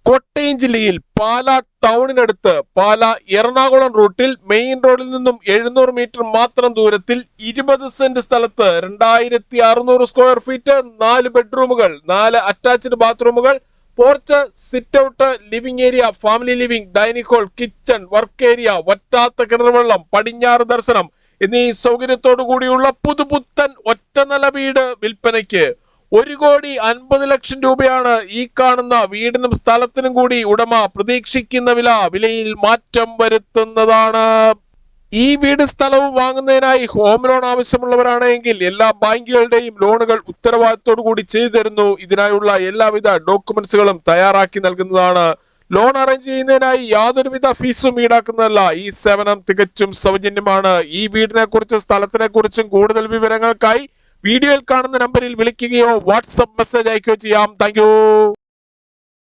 കോട്ടയം ജില്ലയിൽ പാലാ ടൗണിനടുത്ത് പാലാ എറണാകുളം റൂട്ടിൽ മെയിൻ റോഡിൽ നിന്നും 700 മീറ്റർ മാത്രം ദൂരത്തിൽ 20 സെന്റ് സ്ഥലത്ത് 2600 സ്ക്വയർ ഫീറ്റ് 4 ബെഡ്റൂമുകൾ 4 അറ്റാച്ച്ഡ് ബാത്റൂമുകൾ porch sit out living area family living dining hall kitchen work area വറ്റാത്ത കിണർവെള്ളം പടിഞ്ഞാറ് ദർശനം എന്നീ സൗകര്യത്തോടു കൂടിയുള്ള പുതുപുത്തൻ ഒറ്റനില വീട് വിൽപ്പനയ്ക്ക് 1,50,00,000 രൂപയാണ് ഈ കാണുന്ന വീടിനും സ്ഥലത്തിനും കൂടി ഉടമ പ്രതീക്ഷിക്കുന്ന വിലയിൽ മാറ്റം വരുത്തുന്നതാണ്. ഈ വീട് സ്ഥലവും വാങ്ങുന്നതിനായി ഹോം ലോൺ ആവശ്യമുള്ളവരാണെങ്കിൽ എല്ലാ ബാങ്കുകളുടെയും ലോണുകൾ ഉത്തരവാദിത്തോടു കൂടി ചെയ്തു തരുന്നു. ഇതിനായുള്ള എല്ലാവിധ ഡോക്യുമെന്റ്സുകളും തയ്യാറാക്കി നൽകുന്നതാണ്. ലോൺ അറേഞ്ച് ചെയ്യുന്നതിനായി യാതൊരുവിധ ഫീസും ഈടാക്കുന്നതല്ല. ഈ സേവനം തികച്ചും സൗജന്യമാണ്. ഈ വീടിനെ കുറിച്ചും സ്ഥലത്തിനെ കുറിച്ചും കൂടുതൽ വിവരങ്ങൾക്കായി വീഡിയോയിൽ കാണുന്ന നമ്പറിൽ വിളിക്കുകയോ വാട്സ്ആപ്പ് മെസ്സേജ് അയക്കുകയോ ചെയ്യാം. താങ്ക്